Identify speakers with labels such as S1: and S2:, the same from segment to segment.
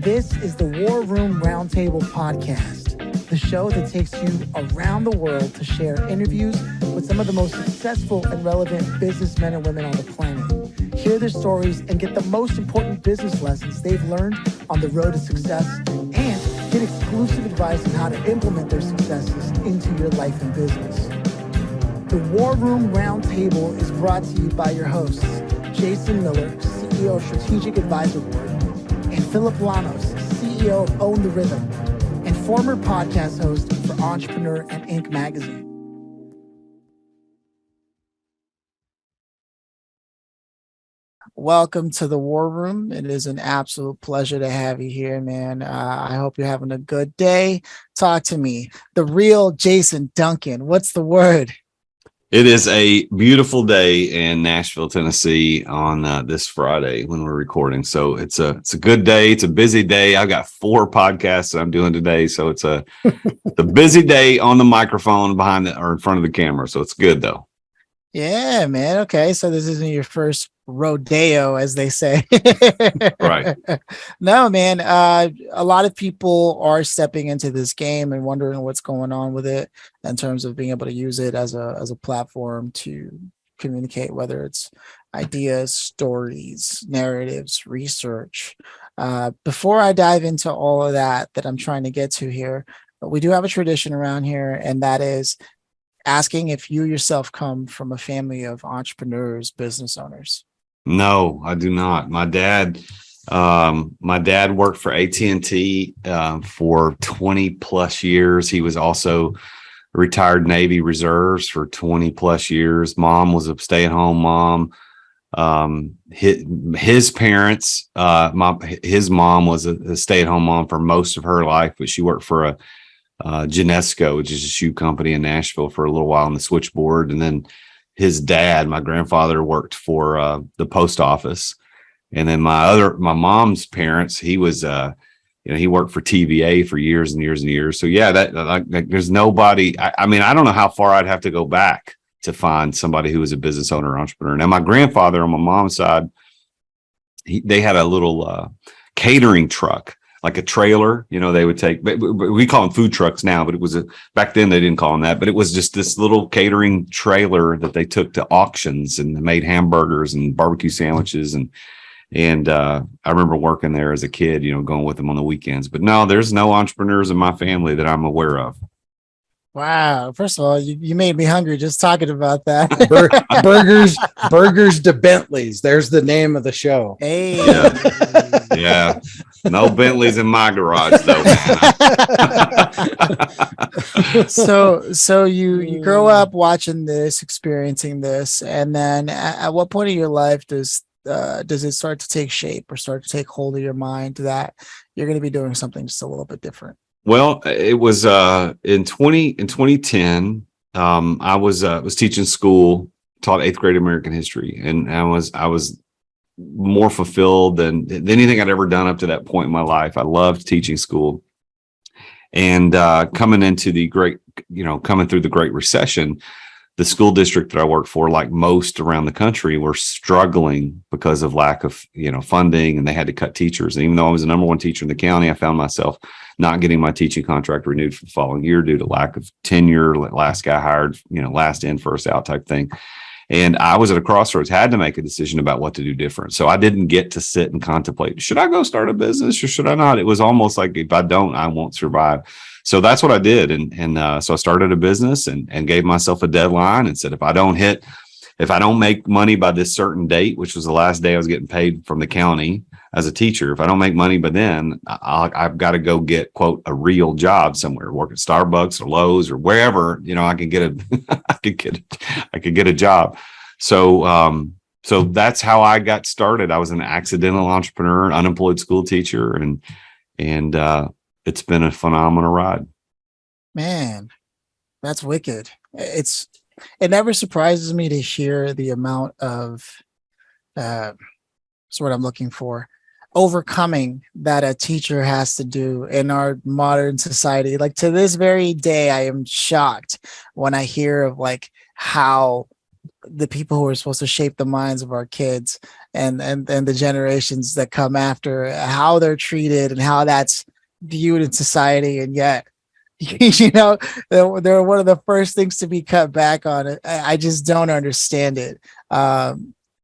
S1: This is the War Room Roundtable podcast, the show that takes you around the world to share interviews with some of the most successful and relevant businessmen and women on the planet. Hear their stories and get the most important business lessons they've learned on the road to success, and get exclusive advice on how to implement their successes into your life and business. The War Room Roundtable is brought to you by your hosts, Jason Miller, CEO of Strategic Advisor Board, and Phillip Lanos, CEO of Own the Rhythm, and former podcast host for Entrepreneur and Inc. magazine. Welcome to the War Room. It is an absolute pleasure to have you here, man. I hope you're having a good day. Talk to me. The Real Jason Duncan. What's the word?
S2: It is a beautiful day in Nashville, Tennessee on this Friday when we're recording. So it's a good day. It's a busy day. I've got 4 podcasts that I'm doing today. So it's a busy day on the microphone or in front of the camera. So it's good though.
S1: Yeah, man. Okay. So this isn't your first rodeo, as they say.
S2: Right.
S1: No, man. A lot of people are stepping into this game and wondering what's going on with it in terms of being able to use it as a platform to communicate, whether it's ideas, stories, narratives, research. Before I dive into all of that I'm trying to get to here, we do have a tradition around here, and that is asking if you yourself come from a family of entrepreneurs, business owners.
S2: No, I do not. My dad worked for AT&T for 20 plus years. He was also retired Navy reserves for 20 plus years. Mom was a stay-at-home mom. His parents, his mom was a stay-at-home mom for most of her life, but she worked for a Genesco, which is a shoe company in Nashville, for a little while on the switchboard. And then his dad, my grandfather, worked for the post office. And then my mom's parents, he was he worked for TVA for years and years and years. So yeah, that there's nobody. I mean, I don't know how far I'd have to go back to find somebody who was a business owner or entrepreneur. Now, my grandfather on my mom's side, they had a little catering truck, like a trailer, they would take, we call them food trucks now, but it was back then they didn't call them that, but it was just this little catering trailer that they took to auctions and made hamburgers and barbecue sandwiches. And I remember working there as a kid, going with them on the weekends, but no, there's no entrepreneurs in my family that I'm aware of.
S1: Wow. First of all, you made me hungry just talking about that.
S3: Burgers to Bentleys. There's the name of the show.
S1: Hey.
S2: Yeah. No Bentleys in my garage though, man.
S1: So you grow up watching this, experiencing this, and then at what point in your life does it start to take shape or start to take hold of your mind that you're going to be doing something just a little bit different?
S2: Well, it was in 2010. I was teaching school, taught 8th grade American history, and I was more fulfilled than anything I'd ever done up to that point in my life. I loved teaching school, and coming through the Great Recession, the school district that I worked for, like most around the country, were struggling because of lack of funding, and they had to cut teachers. And even though I was the number 1 teacher in the county, I found myself not getting my teaching contract renewed for the following year due to lack of tenure. Last guy hired, last in, first out type thing. And I was at a crossroads, had to make a decision about what to do different. So I didn't get to sit and contemplate, should I go start a business or should I not? It was almost like, if I don't, I won't survive. So that's what I did. And so I started a business and gave myself a deadline and said, if I don't make money by this certain date, which was the last day I was getting paid from the county as a teacher, if I don't make money by then, I've got to go get, quote, a real job somewhere, work at Starbucks or Lowe's or wherever, I could get a job. So that's how I got started. I was an accidental entrepreneur, unemployed school teacher, and it's been a phenomenal ride.
S1: Man, that's wicked. It never surprises me to hear the amount of that's what I'm looking for, overcoming that a teacher has to do in our modern society. Like, to this very day, I am shocked when I hear of like how the people who are supposed to shape the minds of our kids and the generations that come after, how they're treated and how that's viewed in society. And yet, they're one of the first things to be cut back on. I just don't understand it.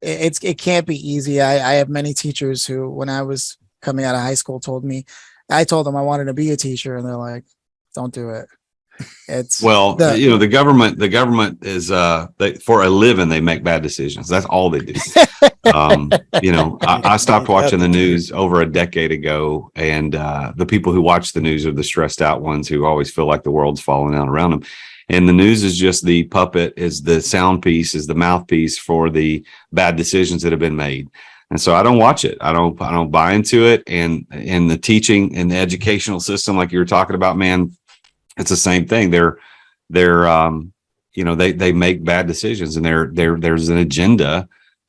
S1: It can't be easy. I have many teachers who, when I was coming out of high school, I told them I wanted to be a teacher, and they're like, don't do it. It's
S2: the government is for a living, they make bad decisions. That's all they do. I stopped watching the news over a decade ago, and the people who watch the news are the stressed out ones who always feel like the world's falling down around them. And the news is just the puppet, is the sound piece, is the mouthpiece for the bad decisions that have been made. And so I don't watch it. I don't buy into it. And the teaching and the educational system, like you were talking about, man, it's the same thing. They make bad decisions, and there's an agenda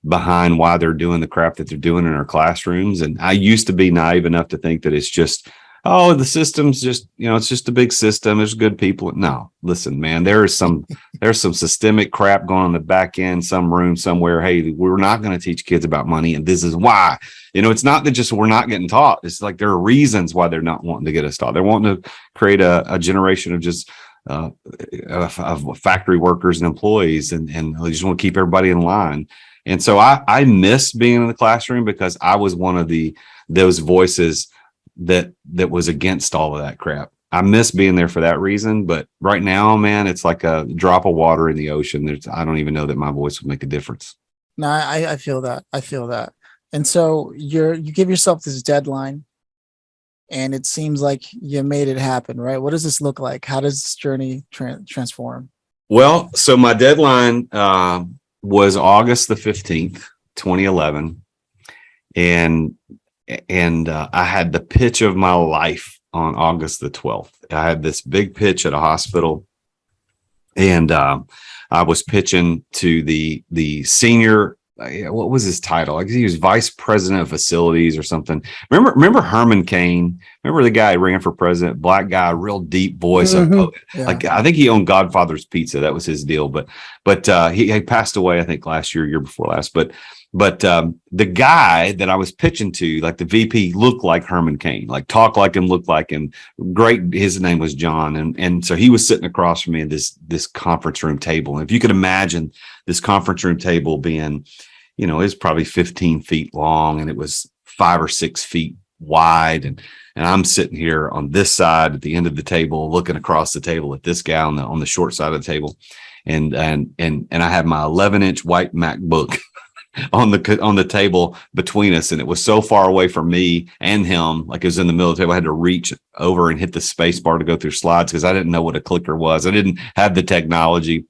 S2: behind why they're doing the crap that they're doing in our classrooms. And I used to be naive enough to think that it's just, the system's just, it's just a big system. There's good people. No, listen, man, there's some systemic crap going on in the back end, some room somewhere. Hey, we're not going to teach kids about money, and this is why. It's not that just we're not getting taught. It's like there are reasons why they're not wanting to get us taught. They're wanting to create a generation of just of factory workers and employees, and they just want to keep everybody in line. And so I miss being in the classroom, because I was one of those voices that was against all of that crap. I miss being there for that reason. But right now, man, it's like a drop of water in the ocean. I don't even know that my voice would make a difference.
S1: No, I feel that. I feel that. And so you give yourself this deadline, and it seems like you made it happen, right? What does this look like? How does this journey transform?
S2: Well, so my deadline was August the 15th, 2011. And I had the pitch of my life on August the 12th. I had this big pitch at a hospital, and I was pitching to the senior. What was his title? I guess he was vice president of facilities or something. Remember Herman Cain? Remember the guy who ran for president? Black guy, real deep voice.
S1: Yeah.
S2: Like, I think he owned Godfather's Pizza. That was his deal. But he passed away, I think, last year before last. But the guy that I was pitching to, like the VP, looked like Herman Cain, like talked like him, looked like him. Great. His name was John. And so he was sitting across from me at this conference room table. And if you could imagine this conference room table being, it's probably 15 feet long, and it was 5 or 6 feet wide. And I'm sitting here on this side at the end of the table, looking across the table at this guy on the short side of the table. And I had my 11-inch white MacBook on the table between us, and it was so far away from me and him, like it was in the middle of the table. I had to reach over and hit the space bar to go through slides, because I didn't know what a clicker was. I didn't have the technology.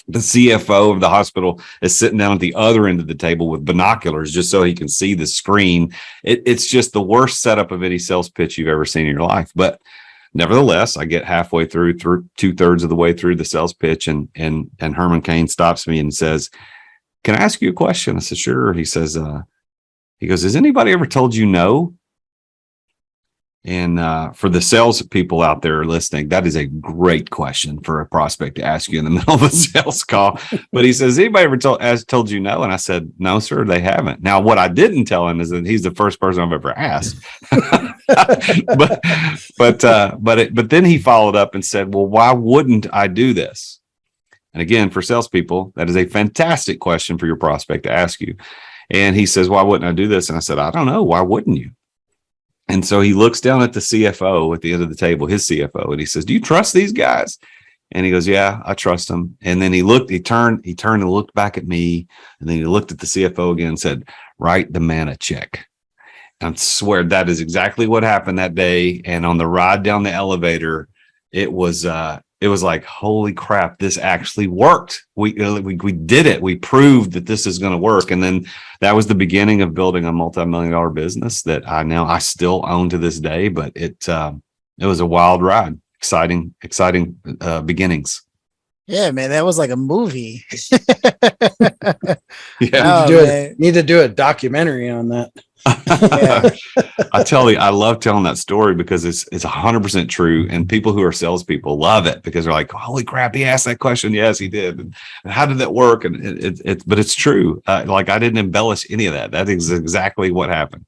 S2: The CFO of the hospital is sitting down at the other end of the table with binoculars just so he can see the screen. It's just the worst setup of any sales pitch you've ever seen in your life. But nevertheless, I get halfway through 2/3 of the way through the sales pitch, and Herman Cain stops me and says, "Can I ask you a question?" I said, "Sure." He says, he goes, "Has anybody ever told you no?" And for the sales people out there listening, that is a great question for a prospect to ask you in the middle of a sales call. But he says, "Anybody ever told you no?" And I said, "No, sir, they haven't." Now, what I didn't tell him is that he's the first person I've ever asked. but then he followed up and said, "Well, why wouldn't I do this?" And again, for salespeople, that is a fantastic question for your prospect to ask you. And he says, "Why wouldn't I do this?" And I said, "I don't know. Why wouldn't you?" And so he looks down at the CFO at the end of the table, his CFO, and he says, "Do you trust these guys?" And he goes, "Yeah, I trust them." And then he turned and looked back at me, and then he looked at the CFO again and said, "Write the man a check." I swear that is exactly what happened that day. And on the ride down the elevator, it was like, holy crap, this actually worked. We did it. We proved that this is going to work. And then that was the beginning of building a multi-million-dollar business that I still own to this day. But it was a wild ride, exciting beginnings.
S1: Yeah, man, that was like a movie.
S2: Yeah.
S1: Oh, man.
S3: Need to do a documentary on that.
S1: Yeah.
S2: I tell you, I love telling that story because it's 100% true, and people who are salespeople love it because they're like, "Holy crap, he asked that question." Yes, he did. And how did that work? And but it's true. Like I didn't embellish any of that. That is exactly what happened.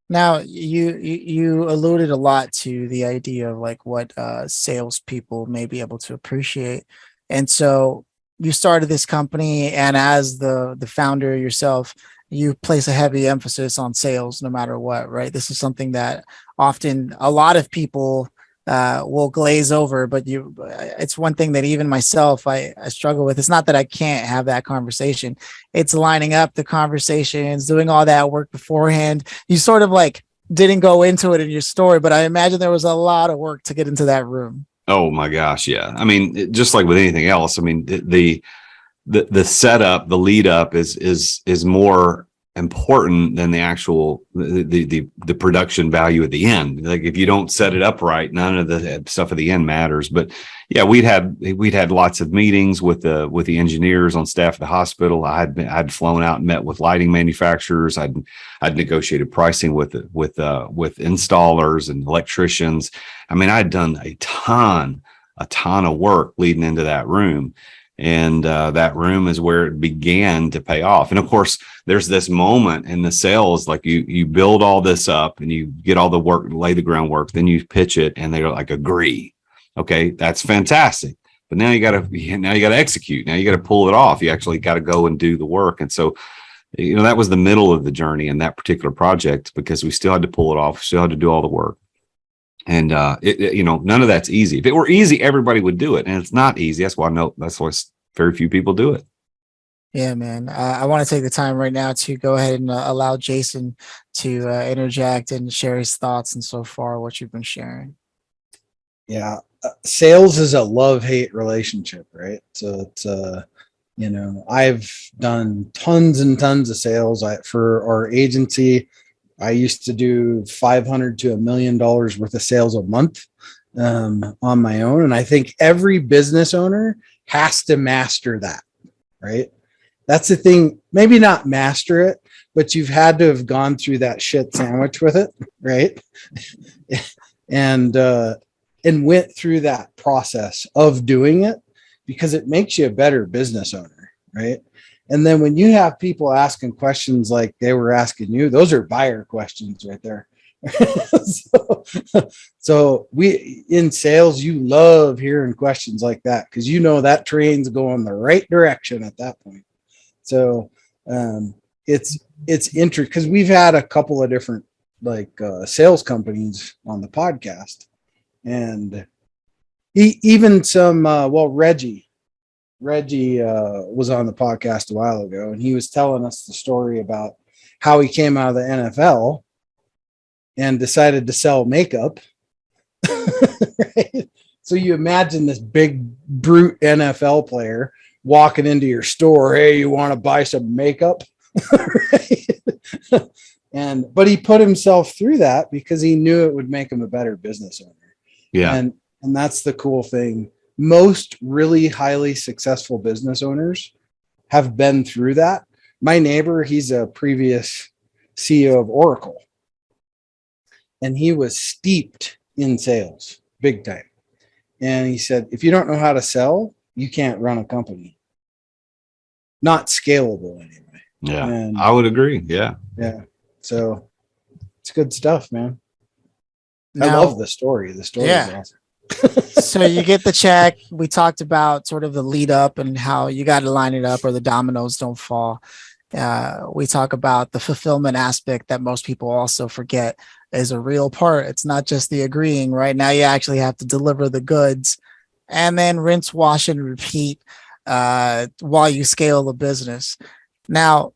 S1: Now you alluded a lot to the idea of like what salespeople may be able to appreciate, and so you started this company, and as the founder yourself, you place a heavy emphasis on sales no matter what, right? This is something that often a lot of people will glaze over, but it's one thing that even myself I struggle with. It's not that I can't have that conversation, it's lining up the conversations, doing all that work beforehand. You sort of like didn't go into it in your story, but I imagine there was a lot of work to get into that room.
S2: Oh my gosh, yeah. I mean, just like with anything else, I mean, the setup, the lead up is more important than the actual the production value at the end. Like if you don't set it up right, none of the stuff at the end matters. But yeah, we'd had lots of meetings with the engineers on staff at the hospital. I'd flown out and met with lighting manufacturers. I'd negotiated pricing with installers and electricians. I mean, I'd done a ton of work leading into that room. And that room is where it began to pay off. And of course, there's this moment in the sales, like you build all this up and you get all the work, lay the groundwork, then you pitch it and they're like, agree. Okay, that's fantastic. But now you got to execute. Now you got to pull it off. You actually got to go and do the work. And so, that was the middle of the journey in that particular project because we still had to pull it off. Still had to do all the work. And none of that's easy. If it were easy, everybody would do it, and it's not easy. That's why very few people do it.
S1: Yeah, man. I want to take the time right now to go ahead and allow Jason to interject and share his thoughts and so far what you've been sharing.
S3: Yeah, sales is a love-hate relationship, right? So it's I've done tons and tons of sales. For our agency, I used to do $500 to $1 million worth of sales a month on my own. And I think every business owner has to master that, right? That's the thing. Maybe not master it, but you've had to have gone through that shit sandwich with it, right? and went through that process of doing it because it makes you a better business owner, right? And then when you have people asking questions like they were asking you, those are buyer questions right there. so we in sales, you love hearing questions like that because that train's going the right direction at that point. So it's interesting because we've had a couple of different sales companies on the podcast, and even some Reggie was on the podcast a while ago, and he was telling us the story about how he came out of the NFL and decided to sell makeup. Right? So you imagine this big brute NFL player walking into your store. Hey, you want to buy some makeup? Right? But he put himself through that because he knew it would make him a better business owner.
S2: Yeah.
S3: And that's the cool thing. Most really highly successful business owners have been through that. My neighbor, he's a previous CEO of Oracle, and he was steeped in sales big time. And he said, if you don't know how to sell, you can't run a company. Not scalable anyway.
S2: Yeah, and I would agree. Yeah.
S3: Yeah. So it's good stuff, man. Now, I love the story. The story is awesome.
S1: So you get the check. We talked about sort of the lead up and how you got to line it up or the dominoes don't fall. We talk about the fulfillment aspect that most people also forget is a real part. It's not just the agreeing. Right now, you actually have to deliver the goods and then rinse, wash, and repeat while you scale the business. Now,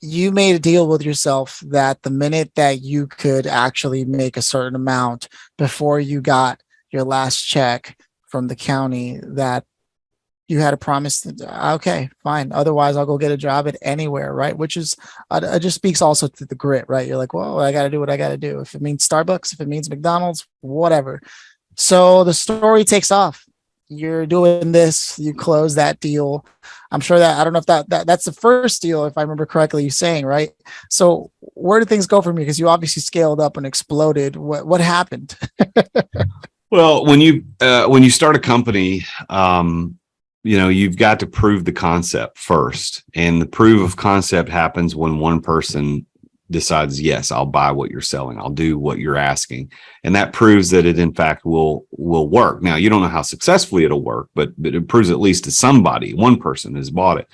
S1: you made a deal with yourself that the minute that you could actually make a certain amount before you got your last check from the county, that you had a promise that, okay, fine. Otherwise, I'll go get a job at anywhere, right? Which is, it just speaks also to the grit, right? You're like, well, I got to do what I got to do. If it means Starbucks, if it means McDonald's, whatever. So the story takes off. you're doing this, you close that deal. I'm sure that, I don't know if that's the first deal, if I remember correctly, you saying, right? So where did things go from here? Because you obviously scaled up and exploded. What happened?
S2: Well, when you start a company, you've got to prove the concept first, and the proof of concept happens when one person decides, yes, I'll buy what you're selling, I'll do what you're asking, and that proves that it in fact will work. Now, you don't know how successfully it'll work, but it proves at least to somebody, one person has bought it.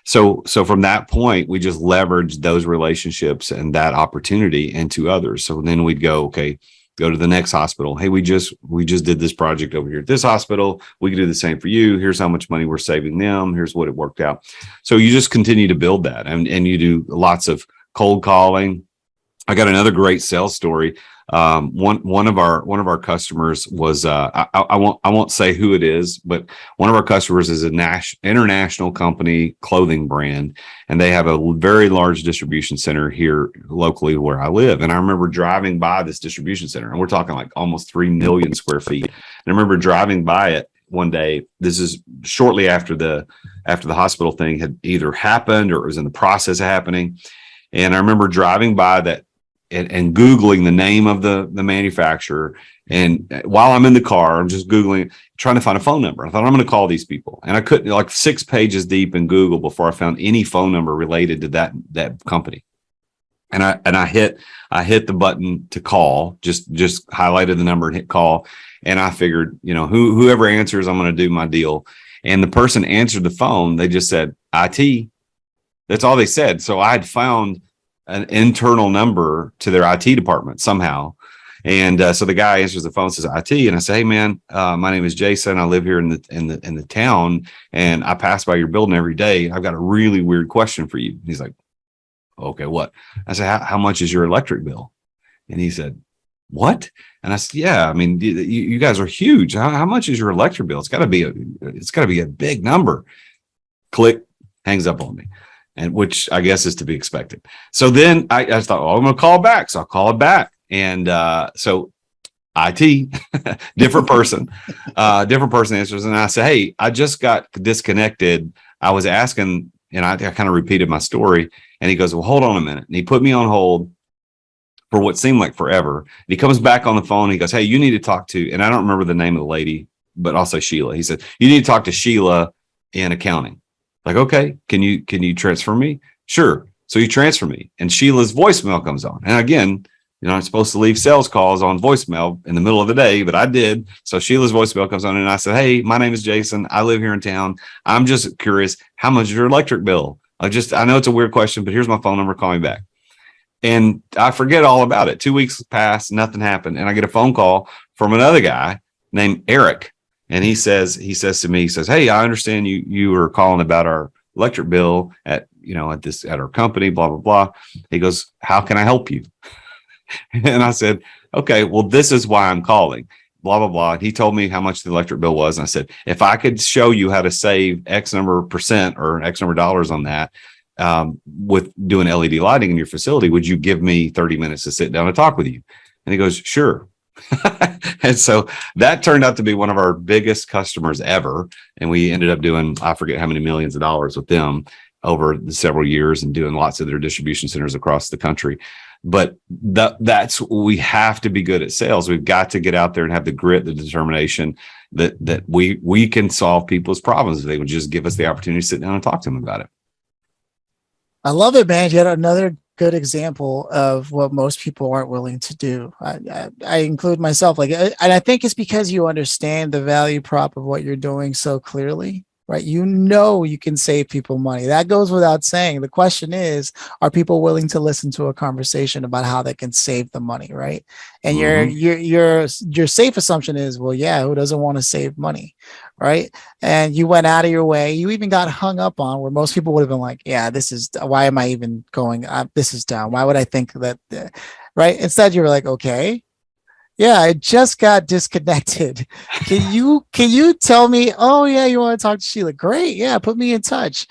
S2: So from that point, we just leveraged those relationships and that opportunity into others. So then we'd go, okay, go to the next hospital. Hey, we just did this project over here at this hospital. We can do the same for you. Here's how much money we're saving them. Here's what it worked out. So you just continue to build that, and you do lots of cold calling. I got another great sales story. One of our customers was I won't say who it is, but one of our customers is an international company, clothing brand, and they have a very large distribution center here locally where I live. And I remember driving by this distribution center, and we're talking like almost 3 million square feet. And I remember driving by it one day. This is shortly after the hospital thing had either happened or it was in the process of happening. And I remember driving by that and Googling the name of the manufacturer. And while I'm in the car, I'm just Googling, trying to find a phone number. I thought, I'm going to call these people. And I couldn't, like 6 pages deep in Google before I found any phone number related to that company. And I hit the button to call, just highlighted the number and hit call. And I figured, whoever answers, I'm going to do my deal. And the person answered the phone. They just said, IT. That's all they said. So I had found an internal number to their IT department somehow. And so the guy answers the phone and says IT. And I say, hey man, my name is Jason. I live here in the town, and I pass by your building every day. I've got a really weird question for you. He's like, okay, what? I said, how much is your electric bill? And he said, what? And I said, yeah, I mean, you guys are huge. How much is your electric bill? It's gotta be a big number. Click, hangs up on me. And which I guess is to be expected. So then I thought, I'm going to call back. So I'll call it back. And so IT, different person answers. And I say, hey, I just got disconnected. I was asking, and I kind of repeated my story. And he goes, well, hold on a minute. And he put me on hold for what seemed like forever. And he comes back on the phone. And he goes, hey, you need to talk to, and I don't remember the name of the lady, but I'll say Sheila. He said, you need to talk to Sheila in accounting. Like, okay, can you transfer me? Sure. So you transfer me, and Sheila's voicemail comes on. And again, I'm supposed to leave sales calls on voicemail in the middle of the day, but I did. So Sheila's voicemail comes on, and I said, hey, my name is Jason. I live here in town. I'm just curious, how much is your electric bill? I know it's a weird question, but here's my phone number. Call me back. And I forget all about it. 2 weeks passed, nothing happened. And I get a phone call from another guy named Eric. And he says to me, hey, I understand you were calling about our electric bill at our company, blah, blah, blah. He goes, how can I help you? And I said, okay, well, this is why I'm calling, blah, blah, blah. And he told me how much the electric bill was. And I said, if I could show you how to save X number of percent or X number of dollars on that, with doing LED lighting in your facility, would you give me 30 minutes to sit down and talk with you? And he goes, sure. And so that turned out to be one of our biggest customers ever. And we ended up doing, I forget how many millions of dollars with them over the several years and doing lots of their distribution centers across the country. But that's, we have to be good at sales. We've got to get out there and have the grit, the determination that we can solve people's problems if they would just give us the opportunity to sit down and talk to them about it.
S1: I love it, man. You had another good example of what most people aren't willing to do. I include myself, and I think it's because you understand the value prop of what you're doing so clearly, right? You can save people money. That goes without saying. The question is, are people willing to listen to a conversation about how they can save the money, right? And your safe assumption is, well, yeah, who doesn't want to save money, right? And you went out of your way. You even got hung up on where most people would have been like, yeah, why am I even going? This is dumb. Why would I think that, right? Instead, you were like, okay, yeah, I just got disconnected. Can you tell me, oh yeah, you want to talk to Sheila? Great. Yeah. Put me in touch.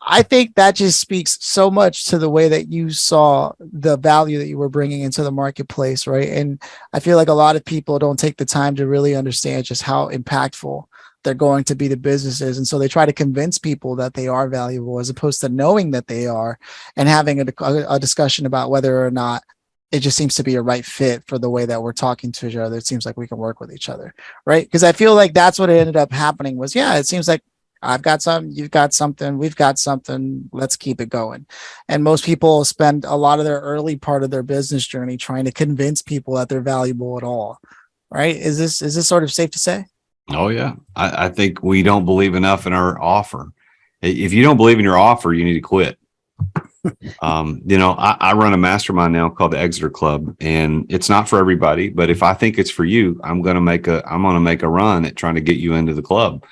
S1: I think that just speaks so much to the way that you saw the value that you were bringing into the marketplace. Right. And I feel like a lot of people don't take the time to really understand just how impactful they're going to be the businesses. And so they try to convince people that they are valuable as opposed to knowing that they are and having a discussion about whether or not it just seems to be a right fit for the way that we're talking to each other. It seems like we can work with each other. Right. Because I feel like that's what ended up happening was, yeah, it seems like I've got something, you've got something, we've got something, let's keep it going. And most people spend a lot of their early part of their business journey trying to convince people that they're valuable at all. Right. Is this sort of safe to say?
S2: Oh yeah. I think we don't believe enough in our offer. If you don't believe in your offer, you need to quit. I run a mastermind now called the Exeter Club, and it's not for everybody, but if I think it's for you, I'm going to make a run at trying to get you into the club.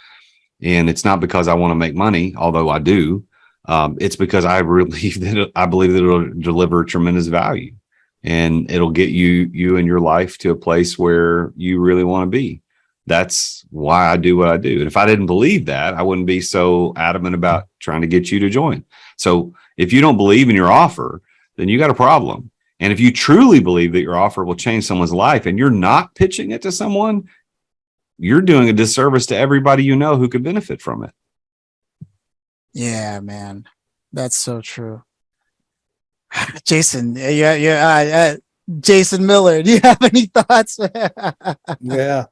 S2: And it's not because I want to make money, although I do. It's because I believe that it'll deliver tremendous value, and it'll get you and your life to a place where you really want to be. That's why I do what I do. And if I didn't believe that, I wouldn't be so adamant about trying to get you to join. So if you don't believe in your offer, then you got a problem. And if you truly believe that your offer will change someone's life and you're not pitching it to someone, you're doing a disservice to everybody you know who could benefit from it.
S1: Yeah, man. That's so true. Jason, Jason Miller, do you have any thoughts?
S3: Yeah.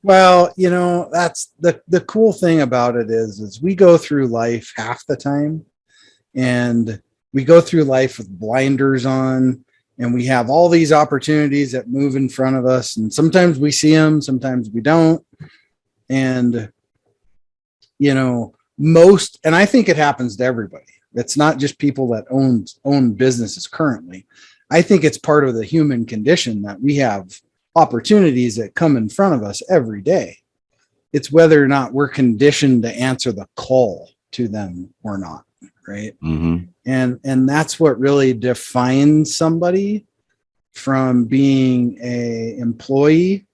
S3: Well, that's the cool thing about it is we go through life half the time, and we go through life with blinders on, and we have all these opportunities that move in front of us. And sometimes we see them, sometimes we don't. And, and I think it happens to everybody. It's not just people that own businesses currently. I think it's part of the human condition that we have opportunities that come in front of us every day. It's whether or not we're conditioned to answer the call to them or not. Right.
S2: Mm-hmm.
S3: And that's what really defines somebody from being a employee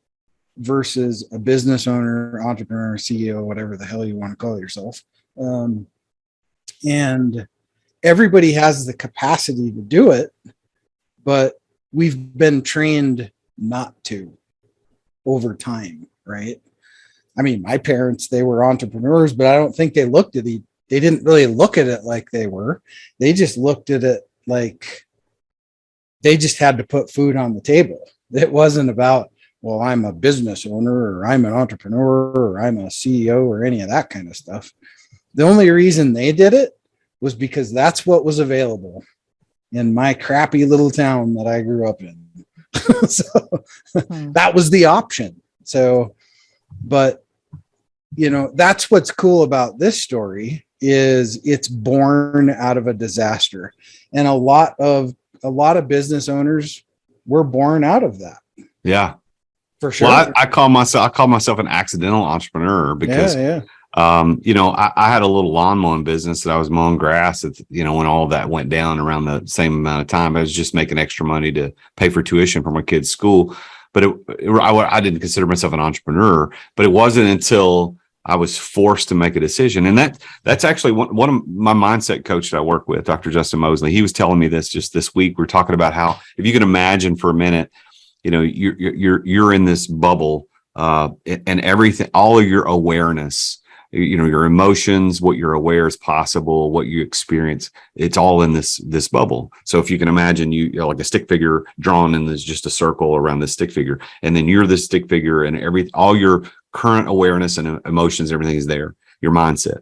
S3: versus a business owner, entrepreneur, CEO, whatever the hell you want to call yourself. And everybody has the capacity to do it, but we've been trained not to over time. Right. I mean, my parents, they were entrepreneurs, but I don't think they didn't really look at it like they were. They just looked at it like they just had to put food on the table. It wasn't about, well, I'm a business owner or I'm an entrepreneur or I'm a CEO or any of that kind of stuff. The only reason they did it was because that's what was available in my crappy little town that I grew up in. So that was the option. So, but that's what's cool about this story is it's born out of a disaster. And a lot of business owners were born out of that.
S2: Yeah,
S3: for sure.
S2: Well, I call myself an accidental entrepreneur because, I had a little lawn mowing business that I was mowing grass at, when all of that went down around the same amount of time. I was just making extra money to pay for tuition for my kids' school. But I didn't consider myself an entrepreneur, but it wasn't until I was forced to make a decision. And that's actually one of my mindset coach that I work with, Dr. Justin Mosley. He was telling me this just this week. We're talking about how, if you can imagine for a minute, you're in this bubble, and everything, all of your awareness, your emotions, what you're aware is possible, what you experience, it's all in this bubble. So if you can imagine you're like a stick figure drawn in this, just a circle around this stick figure, and then you're this stick figure, and all your current awareness and emotions, everything is there, your mindset.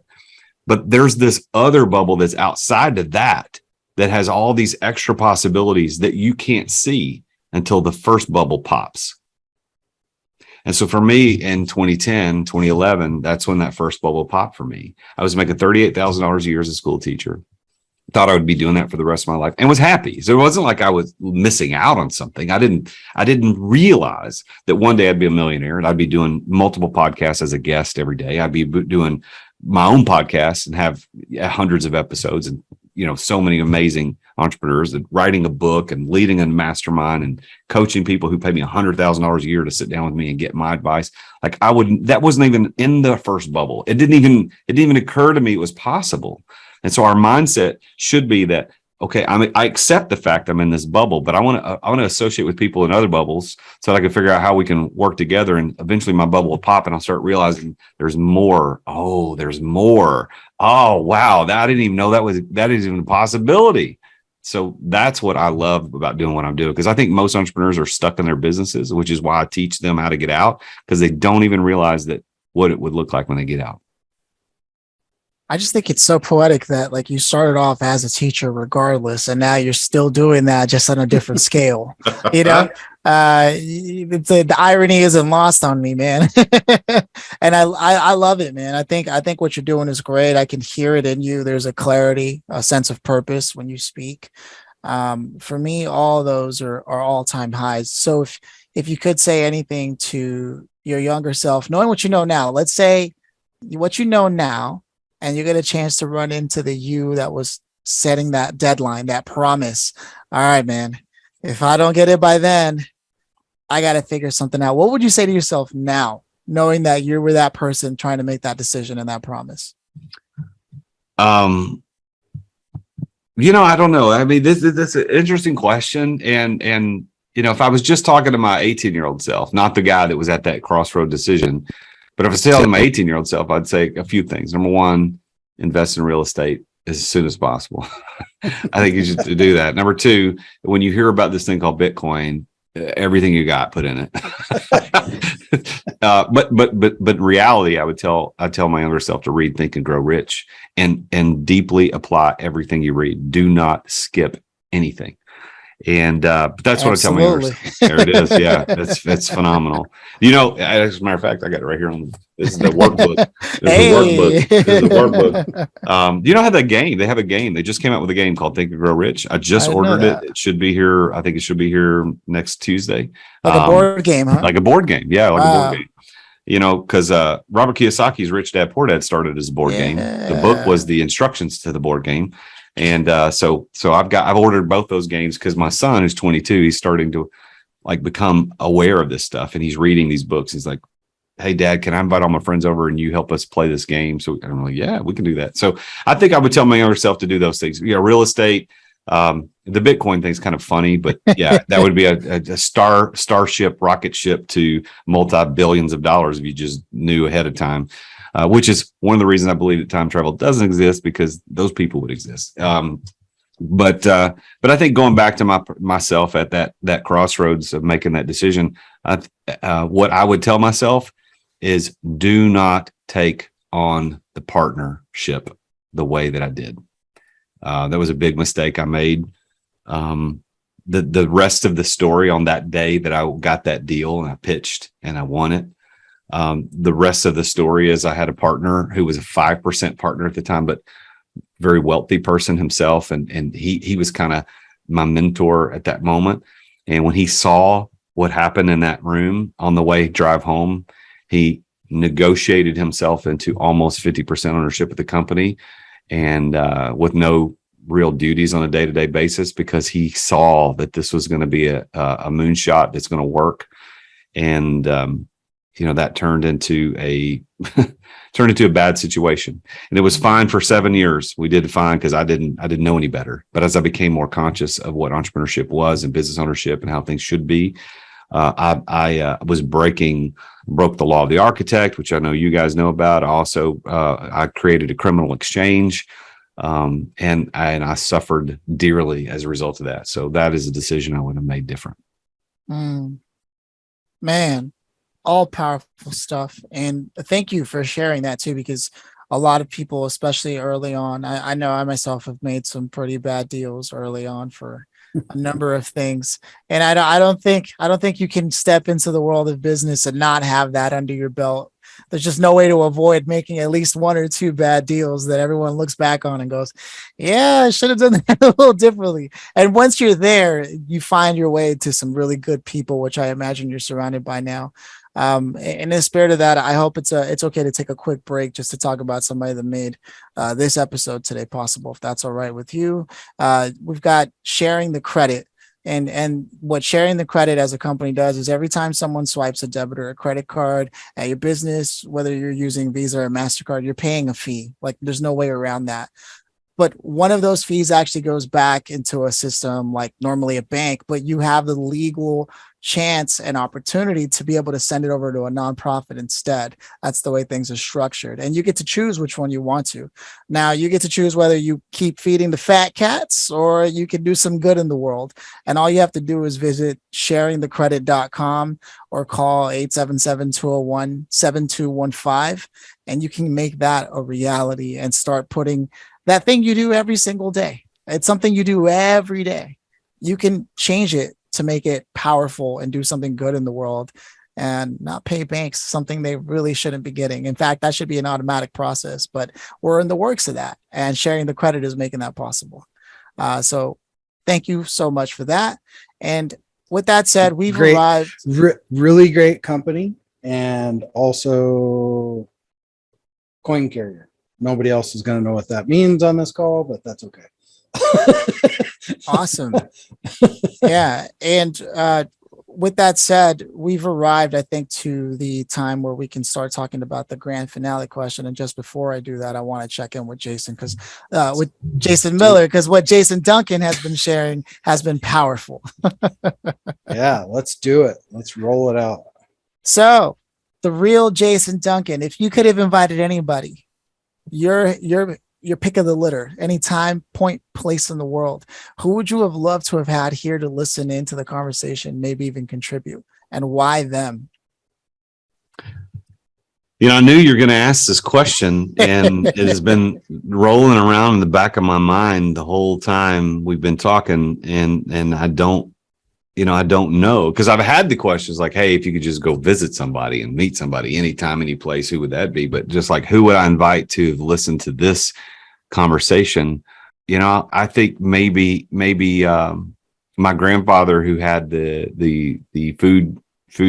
S2: But there's this other bubble that's outside of that has all these extra possibilities that you can't see until the first bubble pops. And so for me in 2010, 2011, that's when that first bubble popped for me. I was making $38,000 a year as a school teacher. Thought I would be doing that for the rest of my life and was happy. So it wasn't like I was missing out on something. I didn't realize that one day I'd be a millionaire and I'd be doing multiple podcasts as a guest every day. I'd be doing my own podcast and have hundreds of episodes and, so many amazing entrepreneurs, and writing a book and leading a mastermind and coaching people who pay me $100,000 a year to sit down with me and get my advice. Like that wasn't even in the first bubble. It didn't even occur to me it was possible. And so our mindset should be that okay, I accept the fact I'm in this bubble, but I want to associate with people in other bubbles so that I can figure out how we can work together. And eventually my bubble will pop and I'll start realizing there's more. Oh, there's more. Oh, wow. I didn't even know that is even a possibility. So that's what I love about doing what I'm doing, because I think most entrepreneurs are stuck in their businesses, which is why I teach them how to get out, because they don't even realize that what it would look like when they get out.
S1: I just think it's so poetic that like you started off as a teacher regardless, and now you're still doing that just on a different scale. You know, the irony isn't lost on me, man. And I love it, man. I think what you're doing is great. I can hear it in you. There's a clarity, a sense of purpose when you speak. For me, all those are all-time highs. So if you could say anything to your younger self, knowing what you know now, let's say what you know now, and you get a chance to run into the you that was setting that deadline, that promise. All right, man, if I don't get it by then, I got to figure something out. What would you say to yourself now, knowing that you were that person trying to make that decision and that promise?
S2: I don't know. I mean, this is an interesting question. And, if I was just talking to my 18-year-old self, not the guy that was at that crossroad decision, but if I was telling my 18-year-old self, I'd say a few things. Number one, invest in real estate as soon as possible. I think you should do that. Number two, when you hear about this thing called Bitcoin, everything you got, put in it. But reality, I tell my younger self to read, think, and grow rich, and deeply apply everything you read. Do not skip anything. And but that's what I tell my younger self. There it is. Yeah, that's phenomenal. As a matter of fact, I got it right here on this is the workbook. This is the workbook. You have that game? They have a game. They just came out with a game called Think and Grow Rich. I just ordered it. It should be here. I think it should be here next Tuesday.
S1: Like a board game, huh?
S2: Like a board game. Yeah, like a board game. Because Robert Kiyosaki's Rich Dad Poor Dad started as a board game. The book was the instructions to the board game. And so I've ordered both those games because my son, who's 22, he's starting to like become aware of this stuff, and he's reading these books. He's like, "Hey, Dad, can I invite all my friends over and you help us play this game?" So I'm like, "Yeah, we can do that." So I think I would tell my younger self to do those things. Real estate. The Bitcoin thing's kind of funny, but yeah, that would be a starship rocket ship to multi-billions of dollars if you just knew ahead of time. Which is one of the reasons I believe that time travel doesn't exist, because those people would exist. But I think going back to myself at that crossroads of making that decision, what I would tell myself is do not take on the partnership the way that I did. That was a big mistake I made. The rest of the story on that day that I got that deal and I pitched and I won it. The rest of the story is I had a partner who was a 5% partner at the time, but very wealthy person himself. And he was kind of my mentor at that moment. And when he saw what happened in that room on the way drive home, he negotiated himself into almost 50% ownership of the company, and with no real duties on a day-to-day basis, because he saw that this was going to be a moonshot that's going to work. And, that turned into a bad situation, and it was fine for 7 years. We did fine because I didn't know any better. But as I became more conscious of what entrepreneurship was and business ownership and how things should be, I broke the law of the architect, which I know you guys know about. I created a criminal exchange, and I suffered dearly as a result of that. So that is a decision I would have made different.
S1: Man. All powerful stuff. And thank you for sharing that too, because a lot of people, especially early on, I know I myself have made some pretty bad deals early on for a number of things. And I don't think you can step into the world of business and not have that under your belt. There's just no way to avoid making at least one or two bad deals that everyone looks back on and goes, yeah, I should have done that a little differently. And once you're there, you find your way to some really good people, which I imagine you're surrounded by now. In the spirit of that, I hope it's okay to take a quick break just to talk about somebody that made this episode today possible, if that's all right with you. We've got sharing the credit. And what sharing the credit as a company does is every time someone swipes a debit or a credit card at your business, whether you're using Visa or MasterCard, you're paying a fee. Like there's no way around that. but one of those fees actually goes back into a system like normally a bank, but you have the legal chance and opportunity to be able to send it over to a nonprofit instead. That's the way things are structured. And you get to choose which one you want to. Now you get to choose whether you keep feeding the fat cats or you can do some good in the world. And all you have to do is visit sharingthecredit.com or call 877-201-7215. And you can make that a reality and start putting that thing you do every single day. It's something you do every day. You can change it to make it powerful and do something good in the world and not pay banks something they really shouldn't be getting. In fact, that should be an automatic process, but we're in the works of that, and sharing the credit is making that possible. So thank you so much for that. And with that said, we've arrived.
S3: Really great company, and also coin carrier. Nobody else is going to know what that means on this call, but that's okay.
S1: Awesome. Yeah. And with that said, we've arrived, I think, to the time where we can start talking about the grand finale question. And just before I do that, I want to check in with Jason, because with Jason Miller, because what Jason Duncan has been sharing has been powerful.
S3: Yeah, let's do it. Let's roll it out.
S1: So the real Jason Duncan, if you could have invited anybody, your pick of the litter, any time, point, place in the world, who would you have loved to have had here to listen into the conversation, maybe even contribute, and why them?
S2: I knew you were going to ask this question, and it has been rolling around in the back of my mind the whole time we've been talking, and I don't know, because I've had the questions like, hey, if you could just go visit somebody and meet somebody anytime, any place, who would that be? But just like, who would I invite to listen to this conversation? I think maybe my grandfather, who had the food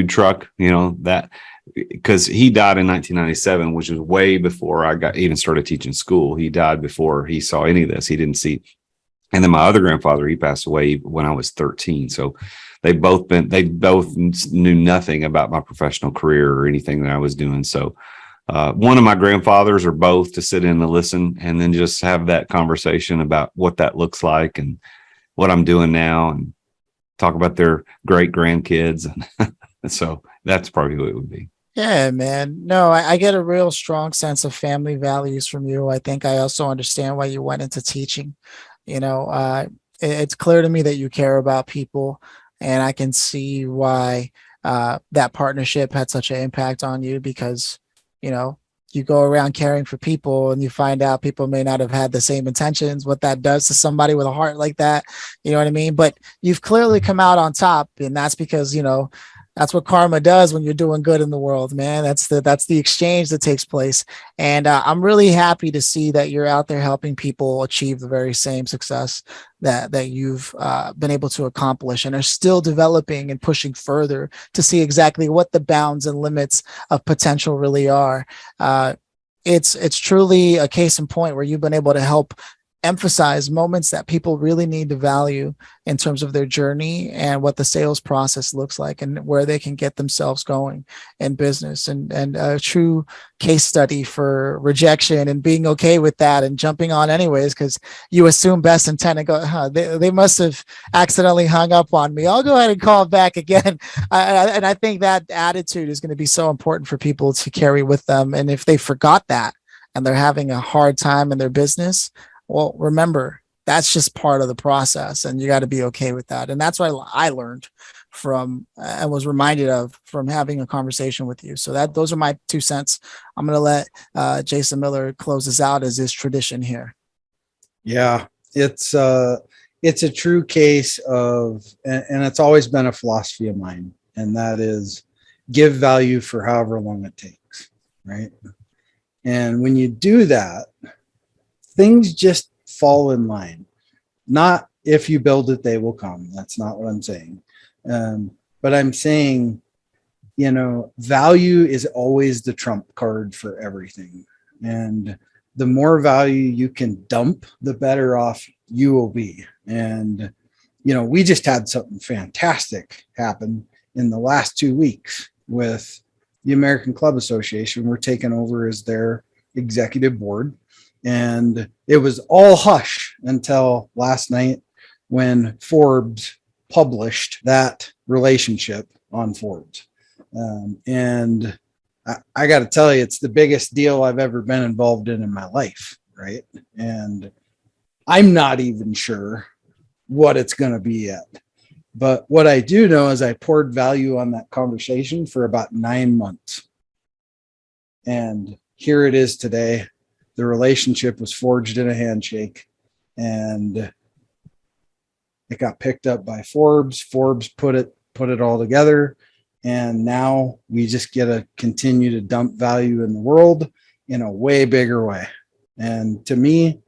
S2: truck, that, because he died in 1997, which was way before I even started teaching school. He died before he saw any of this. He didn't see. And then my other grandfather, he passed away when I was 13. So they both knew nothing about my professional career or anything that I was doing. So one of my grandfathers, or both, to sit in and listen, and then just have that conversation about what that looks like and what I'm doing now, and talk about their great grandkids. And so that's probably who it would be.
S1: Yeah, man. No, I get a real strong sense of family values from you. I think I also understand why you went into teaching. It's clear to me that you care about people, and I can see why that partnership had such an impact on you, because, you go around caring for people and you find out people may not have had the same intentions, what that does to somebody with a heart like that. You know what I mean? But you've clearly come out on top, and that's because, that's what karma does when you're doing good in the world, man. That's the exchange that takes place. And I'm really happy to see that you're out there helping people achieve the very same success that you've been able to accomplish, and are still developing and pushing further to see exactly what the bounds and limits of potential really are. It's truly a case in point where you've been able to help emphasize moments that people really need to value in terms of their journey and what the sales process looks like and where they can get themselves going in business, and a true case study for rejection and being okay with that and jumping on anyways, because you assume best intent and go, they must have accidentally hung up on me. I'll go ahead and call back again. And I think that attitude is going to be so important for people to carry with them. And if they forgot that and they're having a hard time in their business, well, remember, that's just part of the process, and you got to be okay with that. And that's what I learned from and was reminded of from having a conversation with you. So those are my 2 cents. I'm going to let Jason Miller close us out, as is tradition here.
S3: Yeah, it's a true case of, and it's always been a philosophy of mine, and that is give value for however long it takes, right? And when you do that, things just fall in line. Not if you build it, they will come. That's not what I'm saying. But I'm saying, value is always the trump card for everything. And the more value you can dump, the better off you will be. And, we just had something fantastic happen in the last 2 weeks with the American Club Association. We're taking over as their executive board. And it was all hush until last night when Forbes published that relationship on Forbes. And I got to tell you, it's the biggest deal I've ever been involved in my life, right? And I'm not even sure what it's going to be yet. But what I do know is I poured value on that conversation for about 9 months. And here it is today. The relationship was forged in a handshake, and it got picked up by Forbes. Forbes put it all together. And now we just get to continue to dump value in the world in a way bigger way. And to me,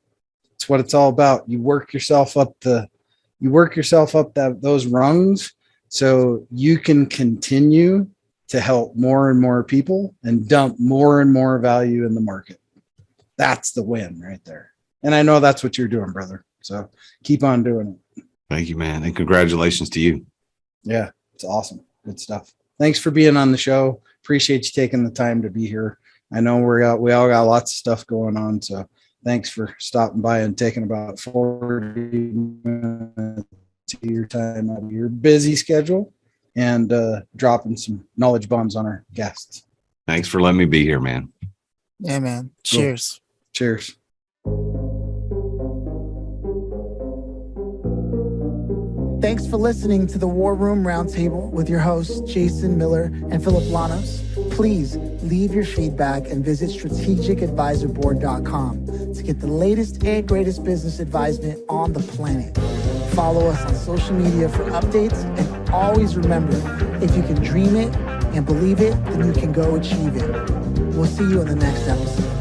S3: it's what it's all about. You work yourself up those rungs so you can continue to help more and more people and dump more and more value in the market. That's the win right there. And I know that's what you're doing, brother. So keep on doing it.
S2: Thank you, man. And congratulations to you.
S3: Yeah, it's awesome. Good stuff. Thanks for being on the show. Appreciate you taking the time to be here. I know we all got lots of stuff going on. So thanks for stopping by and taking about 40 minutes of your time out of your busy schedule and dropping some knowledge bombs on our guests.
S2: Thanks for letting me be here, man.
S1: Yeah, man.
S3: Cool.
S1: Cheers.
S3: Cheers.
S1: Thanks for listening to the War Room Roundtable with your hosts, Jason Miller and Phillip Lanos. Please leave your feedback and visit strategicadvisorboard.com to get the latest and greatest business advisement on the planet. Follow us on social media for updates, and always remember, if you can dream it and believe it, then you can go achieve it. We'll see you in the next episode.